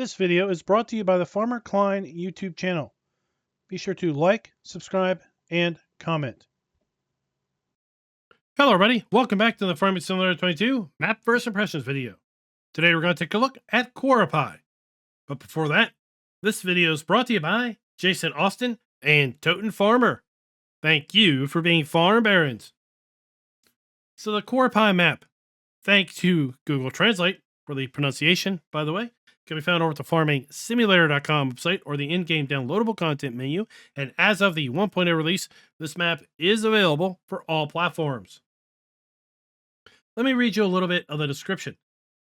This video is brought to you by the FarmerKlein YouTube channel. Be sure to like, subscribe, and comment. Hello everybody, welcome back to the Farming Simulator 22 Map First Impressions video. Today we're going to take a look at Korpi. But before that, this video is brought to you by Jason Austin and Toten Farmer. Thank you for being farm barons. So the Korpi map, thanks to Google Translate for the pronunciation, by the way, can be found over at the FarmingSimulator.com website or the in-game downloadable content menu. And as of the 1.0 release, this map is available for all platforms. Let me read you a little bit of the description.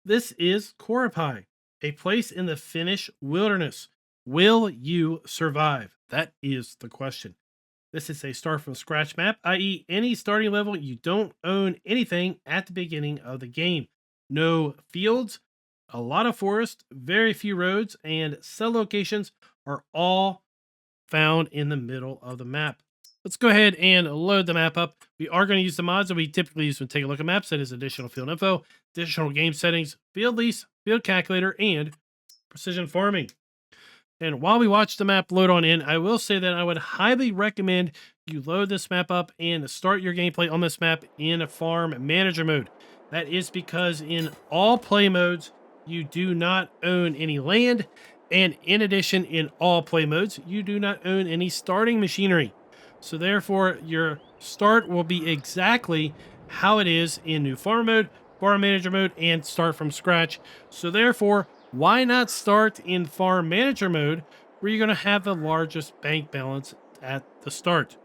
This is Korpi, a place in the Finnish wilderness. Will you survive? That is the question. This is a start from scratch map, i.e. any starting level. You don't own anything at the beginning of the game. No fields, a lot of forest, very few roads, and cell locations are all found in the middle of the map. Let's go ahead and load the map up. We are going to use the mods that we typically use when take a look at maps. That is additional field info, additional game settings, field lease, field calculator, and precision farming. And while we watch the map load on in, I will say that I would highly recommend you load this map up and start your gameplay on this map in a farm manager mode. That is because in all play modes, you do not own any land. And in addition, in all play modes, you do not own any starting machinery. So therefore, your start will be exactly how it is in new farm mode, farm manager mode, and start from scratch. So therefore, why not start in farm manager mode where you're going to have the largest bank balance at the start?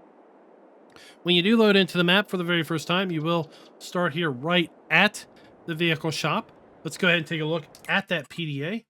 When you do load into the map for the very first time, you will start here right at the vehicle shop. Let's go ahead and take a look at that PDA.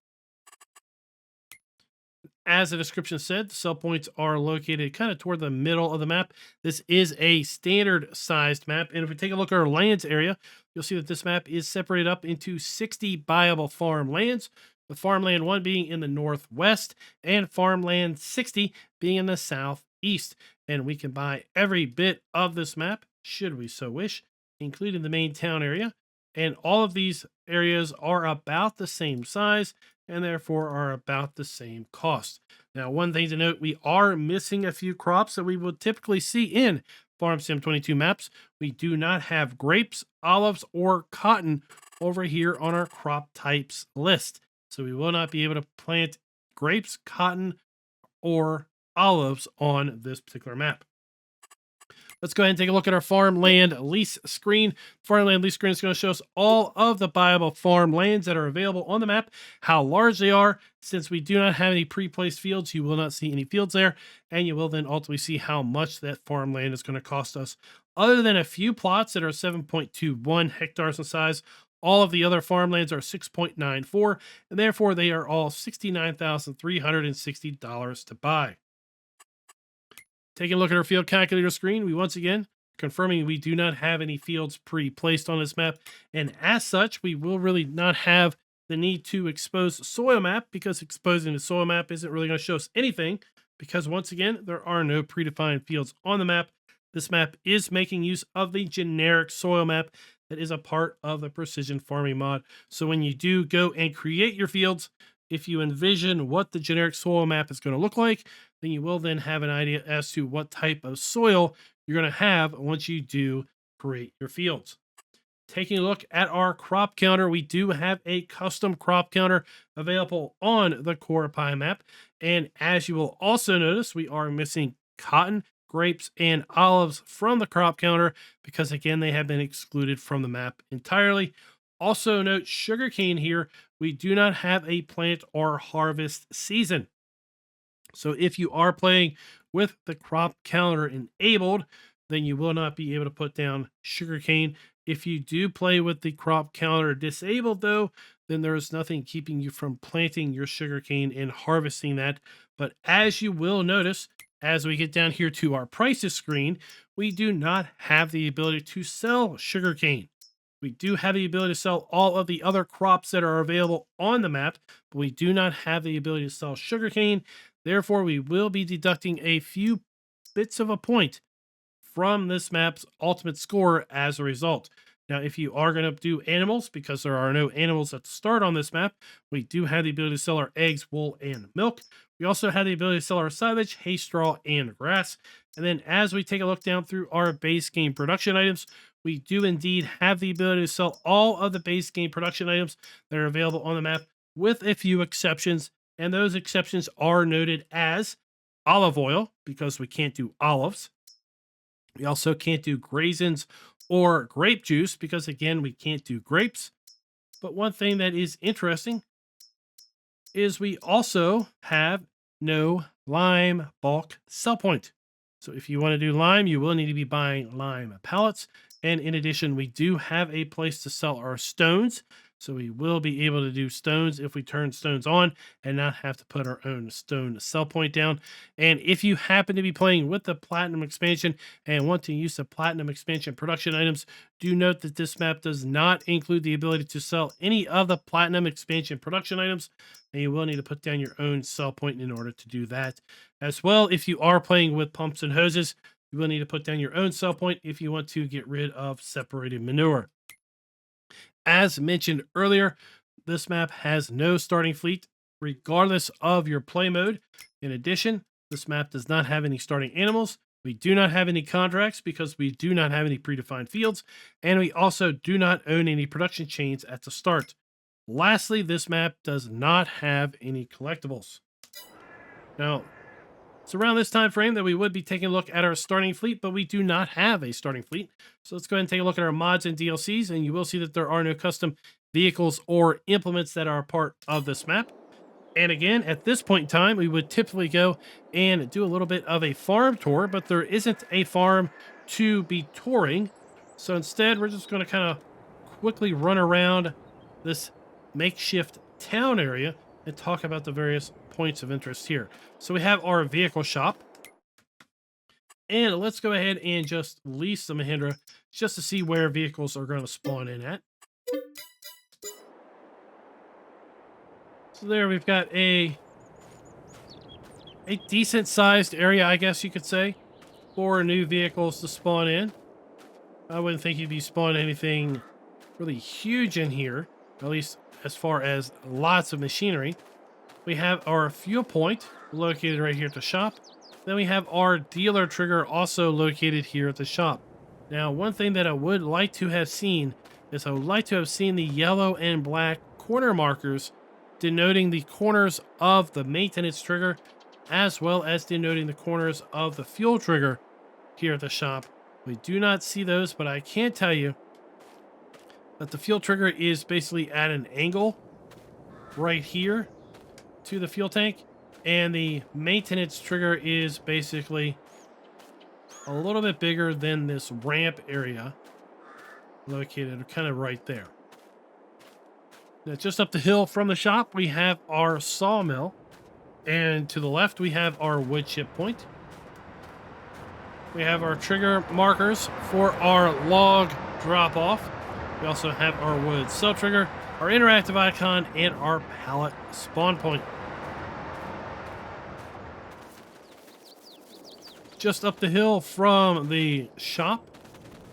As the description said, the sell points are located kind of toward the middle of the map. This is a standard sized map. And if we take a look at our lands area, you'll see that this map is separated up into 60 buyable farmlands, with farmland 1 being in the northwest and farmland 60 being in the southeast. And we can buy every bit of this map, should we so wish, including the main town area. And all of these areas are about the same size and therefore are about the same cost. Now, one thing to note, we are missing a few crops that we would typically see in Farm Sim 22 maps. We do not have grapes, olives, or cotton over here on our crop types list. So we will not be able to plant grapes, cotton, or olives on this particular map. Let's go ahead and take a look at our farmland lease screen. Farmland lease screen is going to show us all of the buyable farmlands that are available on the map, how large they are. Since we do not have any pre-placed fields, you will not see any fields there, and you will then ultimately see how much that farmland is going to cost us. Other than a few plots that are 7.21 hectares in size, all of the other farmlands are 6.94, and therefore they are all $69,360 to buy. Taking a look at our field calculator screen, we once again confirming we do not have any fields pre-placed on this map. And as such, we will really not have the need to expose the soil map, because exposing the soil map isn't really going to show us anything, because once again, there are no predefined fields on the map. This map is making use of the generic soil map that is a part of the precision farming mod. So when you do go and create your fields, if you envision what the generic soil map is going to look like, then you will then have an idea as to what type of soil you're going to have once you do create your fields. Taking a look at our crop counter, we do have a custom crop counter available on the Korpi map. And as you will also notice, we are missing cotton, grapes, and olives from the crop counter because, again, they have been excluded from the map entirely. Also note sugarcane here, we do not have a plant or harvest season. So if you are playing with the crop counter enabled, then you will not be able to put down sugarcane. If you do play with the crop counter disabled, though, then there is nothing keeping you from planting your sugarcane and harvesting that. But as you will notice, as we get down here to our prices screen, we do not have the ability to sell sugarcane. We do have the ability to sell all of the other crops that are available on the map, but we do not have the ability to sell sugarcane. Therefore, we will be deducting a few bits of a point from this map's ultimate score as a result. Now, if you are going to do animals, because there are no animals at the start on this map, we do have the ability to sell our eggs, wool, and milk. We also have the ability to sell our silage, hay, straw, and grass. And then as we take a look down through our base game production items, we do indeed have the ability to sell all of the base game production items that are available on the map, with a few exceptions. And those exceptions are noted as olive oil, because we can't do olives. We also can't do raisins or grape juice because, again, we can't do grapes. But one thing that is interesting is we also have no lime bulk sell point. So if you want to do lime, you will need to be buying lime pallets. And in addition, we do have a place to sell our stones. So we will be able to do stones if we turn stones on and not have to put our own stone sell point down. And if you happen to be playing with the Platinum expansion and want to use the Platinum expansion production items, do note that this map does not include the ability to sell any of the Platinum expansion production items, and you will need to put down your own sell point in order to do that. As well, if you are playing with pumps and hoses, you will need to put down your own sell point if you want to get rid of separated manure. As mentioned earlier, this map has no starting fleet, regardless of your play mode. In addition, this map does not have any starting animals. We do not have any contracts because we do not have any predefined fields, and we also do not own any production chains at the start. Lastly, this map does not have any collectibles. Now, it's around this time frame that we would be taking a look at our starting fleet, but we do not have a starting fleet. So let's go ahead and take a look at our mods and DLCs, and you will see that there are no custom vehicles or implements that are part of this map. And again, at this point in time, we would typically go and do a little bit of a farm tour, but there isn't a farm to be touring. So instead, we're just going to kind of quickly run around this makeshift town area and talk about the various points of interest here. So we have our vehicle shop. And let's go ahead and just lease the Mahindra just to see where vehicles are going to spawn in at. So there we've got a decent sized area, I guess you could say, for new vehicles to spawn in. I wouldn't think you'd be spawning anything really huge in here, at least as far as lots of machinery. We have our fuel point located right here at the shop. Then we have our dealer trigger also located here at the shop. Now, one thing that I would like to have seen is I would like to have seen the yellow and black corner markers denoting the corners of the maintenance trigger, as well as denoting the corners of the fuel trigger here at the shop. We do not see those, but I can tell you that the fuel trigger is basically at an angle right here to the fuel tank, and the maintenance trigger is basically a little bit bigger than this ramp area located kind of right there. Now, just up the hill from the shop, we have our sawmill, and to the left, we have our wood chip point. We have our trigger markers for our log drop off. We also have our wood cell trigger, our interactive icon, and our pallet spawn point. Just up the hill from the shop,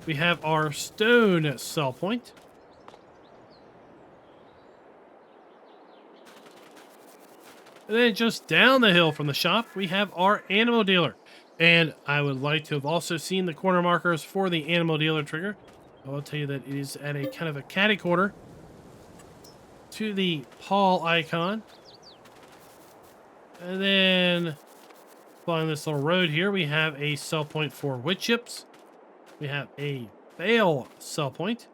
we have our stone sell point. And then just down the hill from the shop, we have our animal dealer. And I would like to have also seen the corner markers for the animal dealer trigger. I will tell you that it is at a kind of a catty corner to the Paul icon. And then following this little road here, we have a sell point for wood chips. We have a bale sell point.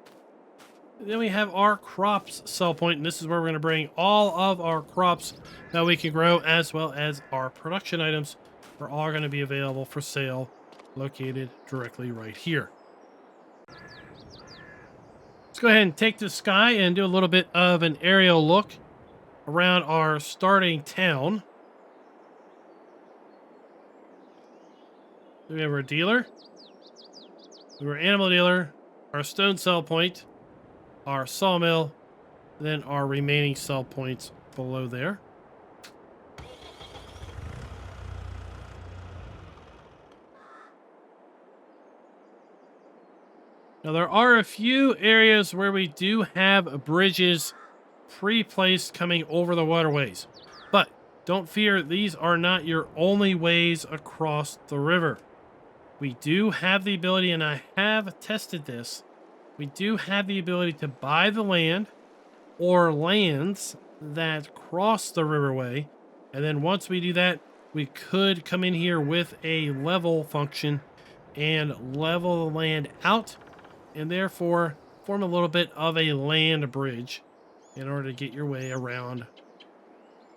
And then we have our crops sell point, and this is where we're going to bring all of our crops that we can grow, as well as our production items are all going to be available for sale, located directly right here. Let's go ahead and take the sky and do a little bit of an aerial look around our starting town. We have our dealer, we have our animal dealer, our stone sell point, our sawmill, then our remaining sell points below there. Now, there are a few areas where we do have bridges pre-placed coming over the waterways. But don't fear, these are not your only ways across the river. We do have the ability, and I have tested this, we do have the ability to buy the land or lands that cross the riverway. And then once we do that, we could come in here with a level function and level the land out, and therefore form a little bit of a land bridge in order to get your way around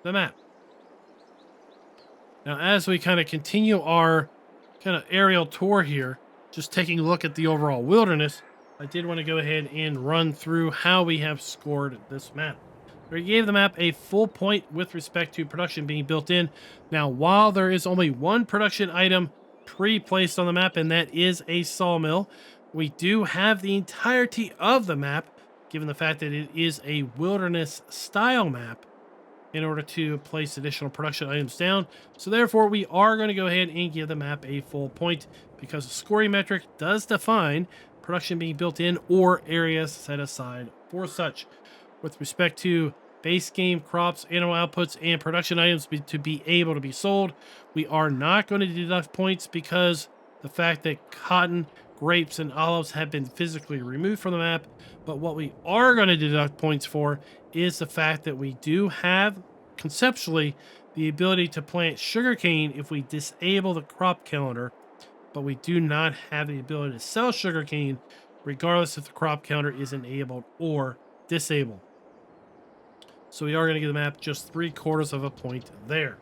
the map. Now, as we kind of continue our kind of aerial tour here, just taking a look at the overall wilderness, I did want to go ahead and run through how we have scored this map. We gave the map a full point with respect to production being built in. Now, while there is only one production item pre-placed on the map, and that is a sawmill, we do have the entirety of the map, given the fact that it is a wilderness style map, in order to place additional production items down. So therefore, we are going to go ahead and give the map a full point, because the scoring metric does define production being built in or areas set aside for such. With respect to base game crops, animal outputs, and production items to be able to be sold, we are not going to deduct points, because the fact that cotton, grapes, and olives have been physically removed from the map. But what we are going to deduct points for is the fact that we do have, conceptually, the ability to plant sugarcane if we disable the crop calendar, but we do not have the ability to sell sugarcane regardless if the crop counter is enabled or disabled. So we are going to give the map just 3/4 of a point there.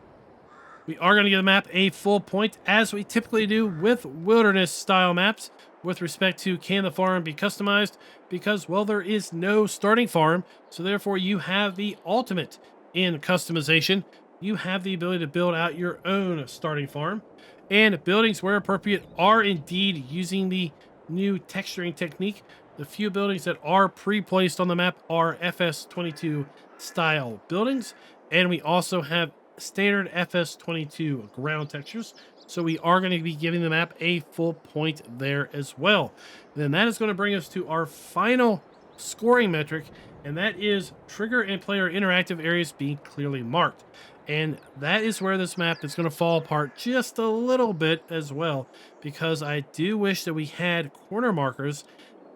We are going to give the map a full point, as we typically do with wilderness style maps, with respect to can the farm be customized, because, well, there is no starting farm, so therefore you have the ultimate in customization. You have the ability to build out your own starting farm, and buildings where appropriate are indeed using the new texturing technique. The few buildings that are pre-placed on the map are FS22 style buildings, and we also have standard FS22 ground textures. So we are going to be giving the map a full point there as well. And then that is going to bring us to our final scoring metric, and that is trigger and player interactive areas being clearly marked. And that is where this map is going to fall apart just a little bit as well, because I do wish that we had corner markers,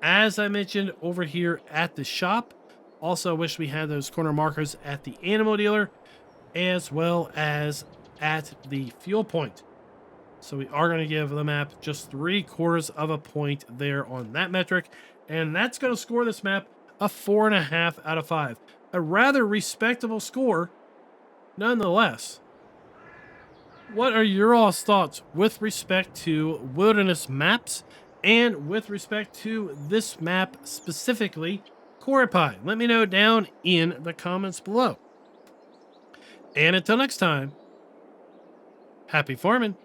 as I mentioned over here at the shop. Also wish we had those corner markers at the animal dealer, as well as at the fuel point. So we are going to give the map just 3/4 of a point there on that metric. And that's going to score this map a 4.5 out of 5. A rather respectable score nonetheless. What are your all's thoughts with respect to wilderness maps, and with respect to this map specifically, Korpi? Let me know down in the comments below. And until next time, happy farming.